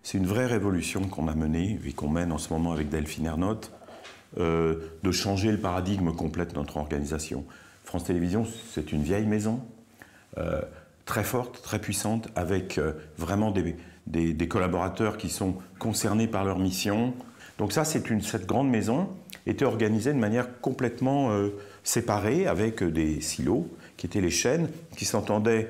c'est une vraie révolution qu'on a menée et qu'on mène en ce moment avec Delphine Ernotte, de changer le paradigme complet de notre organisation. France Télévisions, c'est une vieille maison, très forte, très puissante, avec vraiment des collaborateurs qui sont concernés par leur mission. Donc ça, cette grande maison était organisée de manière complètement séparée, avec des silos, qui étaient les chaînes, qui s'entendaient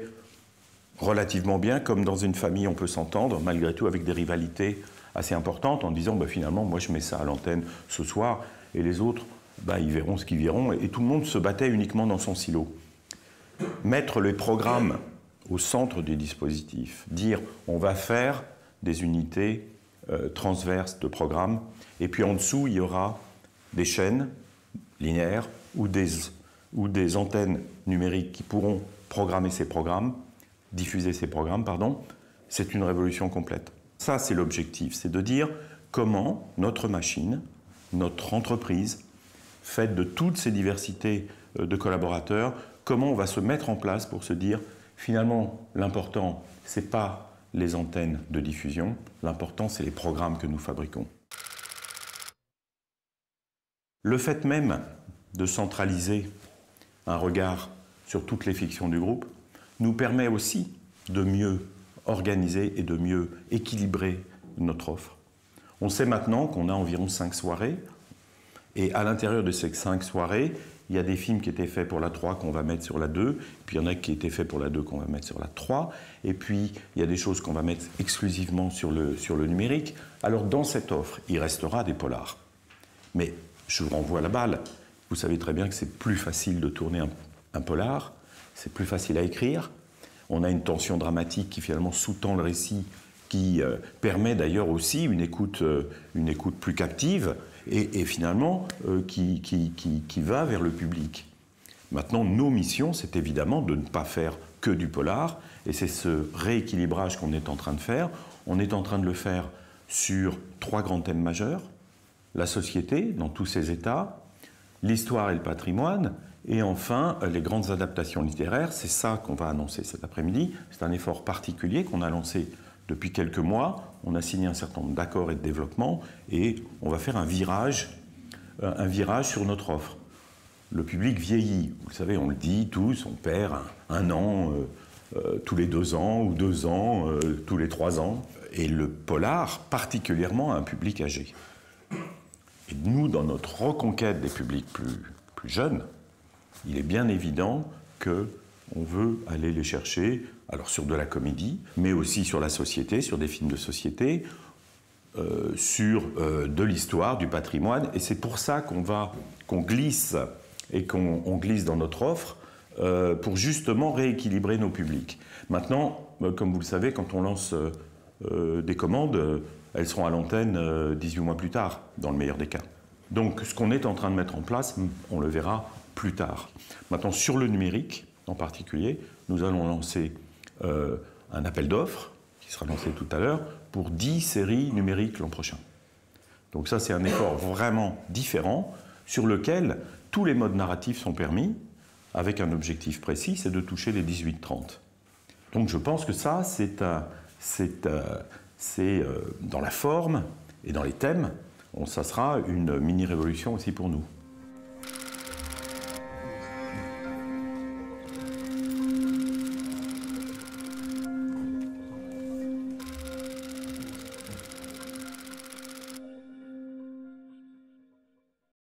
relativement bien, comme dans une famille on peut s'entendre, malgré tout avec des rivalités assez importantes, en disant finalement, moi je mets ça à l'antenne ce soir, et les autres, ils verront ce qu'ils verront, et tout le monde se battait uniquement dans son silo. Mettre les programmes au centre du dispositif, dire on va faire des unités transverses de programmes, et puis en dessous il y aura des chaînes linéaires ou des antennes numériques qui pourront programmer ces programmes, diffuser ces programmes, c'est une révolution complète. Ça, c'est l'objectif, c'est de dire comment notre machine, notre entreprise, faite de toutes ces diversités de collaborateurs, comment on va se mettre en place pour se dire, finalement, l'important, ce n'est pas les antennes de diffusion, l'important, c'est les programmes que nous fabriquons. Le fait même de centraliser un regard sur toutes les fictions du groupe nous permet aussi de mieux organiser et de mieux équilibrer notre offre. On sait maintenant qu'on a environ 5 soirées, et à l'intérieur de ces 5 soirées, il y a des films qui étaient faits pour la 3 qu'on va mettre sur la 2, puis il y en a qui étaient faits pour la 2 qu'on va mettre sur la 3, et puis il y a des choses qu'on va mettre exclusivement sur le numérique. Alors dans cette offre, il restera des polars. Mais je vous renvoie la balle. Vous savez très bien que c'est plus facile de tourner un polar, c'est plus facile à écrire. On a une tension dramatique qui finalement sous-tend le récit, qui permet d'ailleurs aussi une écoute plus captive et finalement qui va vers le public. Maintenant, nos missions, c'est évidemment de ne pas faire que du polar, et c'est ce rééquilibrage qu'on est en train de faire. On est en train de le faire sur 3 grands thèmes majeurs: la société dans tous ses états, l'histoire et le patrimoine, et enfin les grandes adaptations littéraires. C'est ça qu'on va annoncer cet après-midi. C'est un effort particulier qu'on a lancé depuis quelques mois. On a signé un certain nombre d'accords et de développement, et on va faire un virage sur notre offre. Le public vieillit, vous le savez, on le dit tous, on perd un an tous les 2 ans, ou 2 ans tous les 3 ans, et le polar particulièrement a un public âgé. Et nous, dans notre reconquête des publics plus jeunes, il est bien évident qu'on veut aller les chercher, alors sur de la comédie, mais aussi sur la société, sur des films de société, sur de l'histoire, du patrimoine, et c'est pour ça qu'on glisse dans notre offre pour justement rééquilibrer nos publics. Maintenant, comme vous le savez, quand on lance des commandes, elles seront à l'antenne 18 mois plus tard, dans le meilleur des cas. Donc ce qu'on est en train de mettre en place, on le verra plus tard. Maintenant, sur le numérique en particulier, nous allons lancer un appel d'offres, qui sera lancé tout à l'heure, pour 10 séries numériques l'an prochain. Donc ça, c'est un effort vraiment différent, sur lequel tous les modes narratifs sont permis, avec un objectif précis, c'est de toucher les 18-30. Donc je pense que ça, c'est dans la forme et dans les thèmes, ça sera une mini-révolution aussi pour nous.